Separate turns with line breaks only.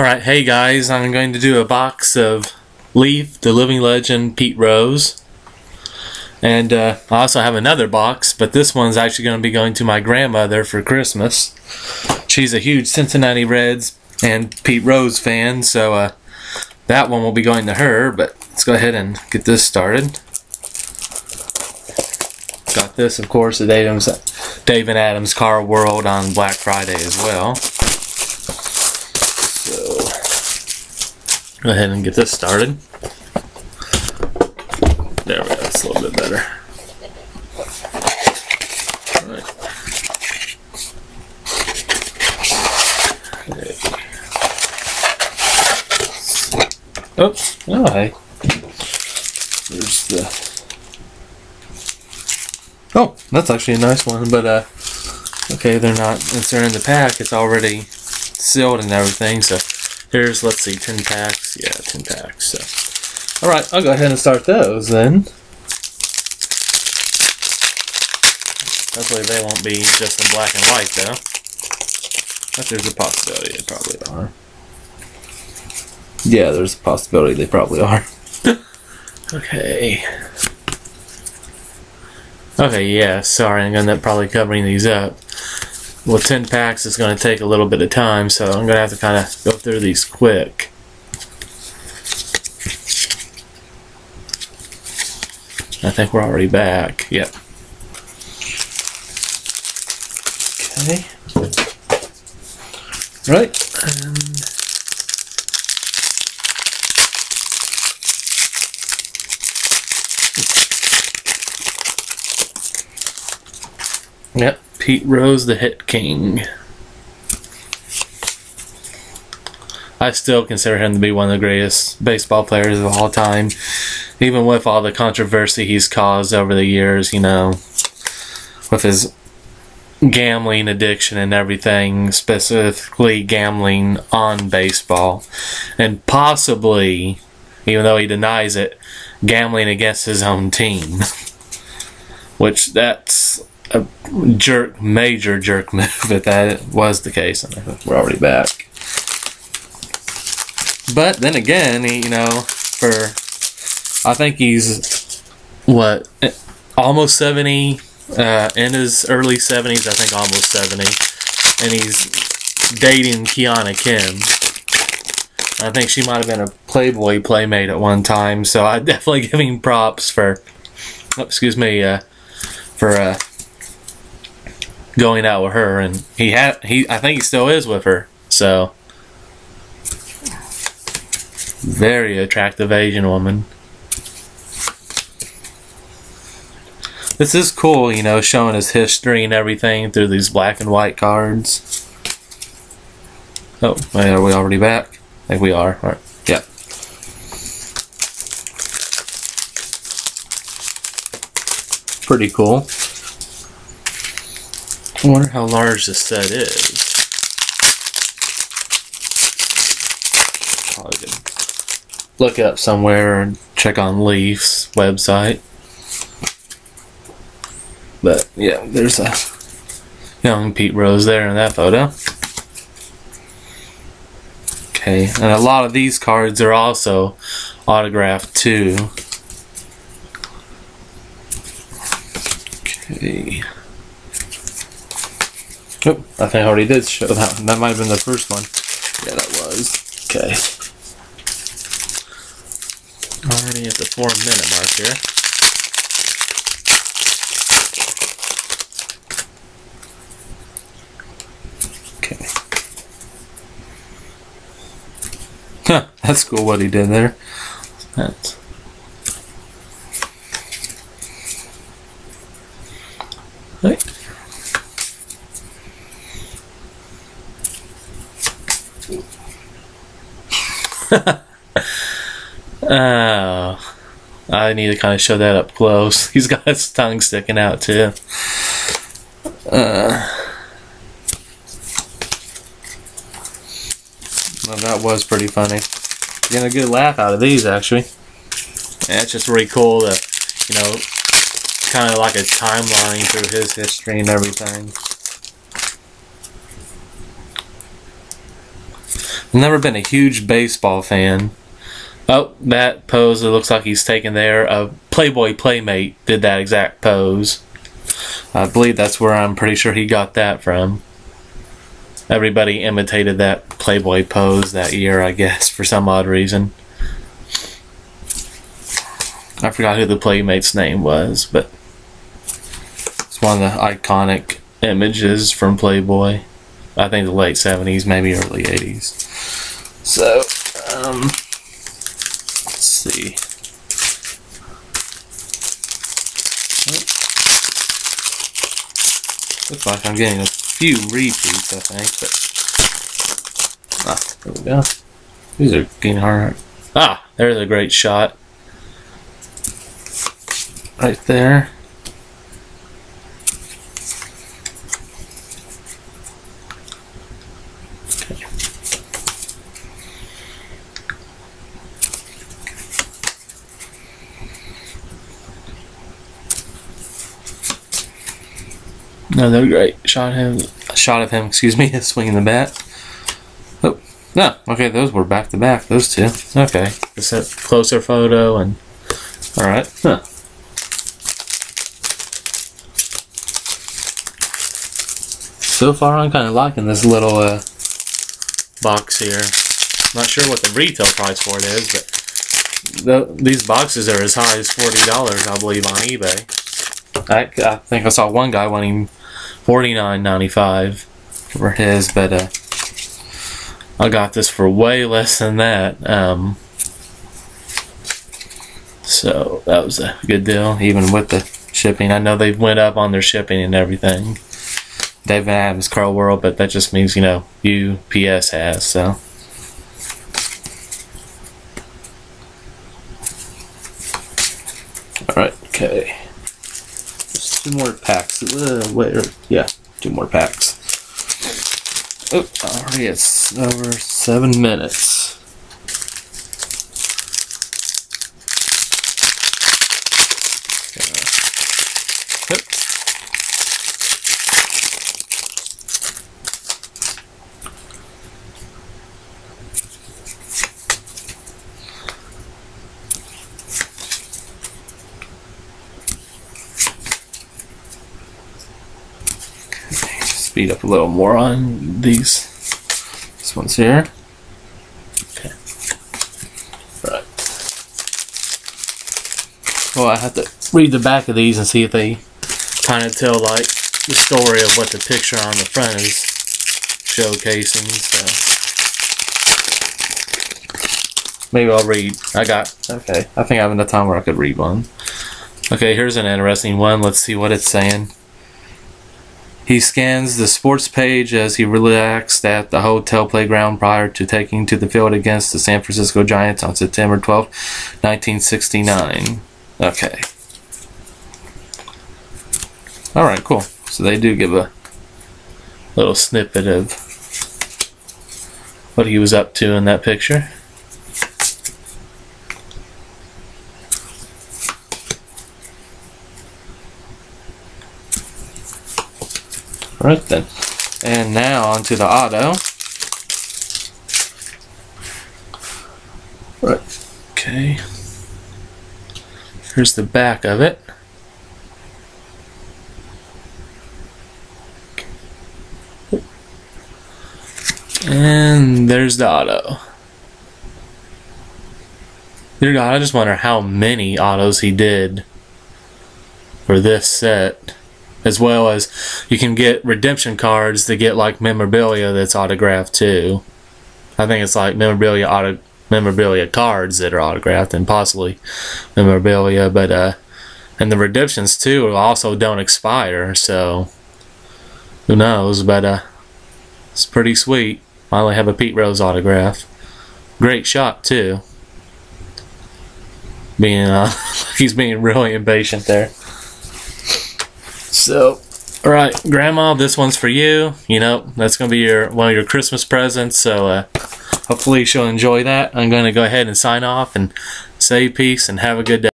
Alright, hey guys, I'm going to do a box of Leaf, the Living Legend, Pete Rose. And I also have another box, but this one's actually going to be going to my grandmother for Christmas. She's a huge Cincinnati Reds and Pete Rose fan, so that one will be going to her, but let's go ahead and get this started. Got this, of course, at Dave and Adam's Car World on Black Friday as well. Go ahead and get this started. There we go, that's a little bit better. Alright. Oops, oh hey. There's the... Oh, that's actually a nice one, but okay, they're not, since they're in the pack, it's already sealed and everything, so here's, let's see, 10 packs. Yeah, 10 packs. So, alright, I'll go ahead and start those then. Hopefully they won't be just in black and white though. But there's a possibility they probably are. Yeah, there's a possibility they probably are. Okay. Okay, yeah, sorry, I'm going to end up probably covering these up. With 10 packs, it's going to take a little bit of time, so I'm going to have to kind of go through these quick. I think we're already back. Yep. Okay. Right. And yep. Pete Rose, the Hit King. I still consider him to be one of the greatest baseball players of all time. Even with all the controversy he's caused over the years, you know, with his gambling addiction and everything, specifically gambling on baseball. And possibly, even though he denies it, gambling against his own team. Which, that's a major jerk move if that was the case. And we're already back. But then again, you know, I think he's, what, almost 70, in his early 70s, I think almost 70, and he's dating Kiana Kim. I think she might have been a Playboy playmate at one time, so I definitely give him props for, excuse me, for going out with her, and I think he still is with her, so very attractive Asian woman. This is cool, you know, showing his history and everything through these black and white cards. Oh, wait, are we already back? I think we are. All right. Yeah. Pretty cool. I wonder how large this set is. Probably could look it up somewhere and check on Leaf's website. But yeah, there's a young Pete Rose there in that photo. Okay, and a lot of these cards are also autographed too. Okay. Oh, I think I already did show that one. That might have been the first one. Yeah, that was. Okay. Already at the 4-minute mark here. Okay. Huh, that's cool what he did there. That's... Right. Oh, I need to kind of show that up close. He's got his tongue sticking out too. Well, that was pretty funny. Getting a good laugh out of these, actually. Yeah, it's just really cool to, you know, kind of like a timeline through his history and everything. Never been a huge baseball fan. Oh, that pose, it looks like he's taken there. A Playboy Playmate did that exact pose. I believe that's where I'm pretty sure he got that from. Everybody imitated that Playboy pose that year, I guess, for some odd reason. I forgot who the Playmate's name was, but it's one of the iconic images from Playboy. I think the late 70s, maybe early 80s. So, let's see. Looks like I'm getting a few repeats, I think, but there we go. These are getting hard. There's a great shot. Right there. Okay. Another great shot of him, excuse me, swinging the bat. Oh, no, okay, those were back to back, those two. Okay, just a closer photo and alright. Huh. So far, I'm kind of liking this little box here. Not sure what the retail price for it is, but these boxes are as high as $40, I believe, on eBay. I think I saw one guy wanting $49.95 for his, but I got this for way less than that. So that was a good deal, even with the shipping. I know they went up on their shipping and everything. David Adams, Carl World, but that just means, you know, UPS has, so. Alright, okay. Just 2 more packs. Yeah, 2 more packs. Oh, already it's over 7 minutes. Speed up a little more on these. This one's here. Okay. Right. Well, I have to read the back of these and see if they kind of tell like the story of what the picture on the front is showcasing. So maybe I'll read. Okay. I think I have enough time where I could read one. Okay, here's an interesting one. Let's see what it's saying. He scans the sports page as he relaxed at the hotel playground prior to taking to the field against the San Francisco Giants on September 12, 1969. Okay. Alright, cool. So they do give a little snippet of what he was up to in that picture. Alright then. And now onto the auto. Right. Okay. Here's the back of it. And there's the auto. Dear God, I just wonder how many autos he did for this set. As well as you can get redemption cards to get like memorabilia that's autographed too. I think it's like memorabilia cards that are autographed and possibly memorabilia, but and the redemptions too also don't expire, so who knows, but it's pretty sweet. Finally have a Pete Rose autograph. Great shot too. He's being really impatient there. So, alright, Grandma, this one's for you. You know, that's going to be one of your Christmas presents, so hopefully she'll enjoy that. I'm going to go ahead and sign off and say peace and have a good day.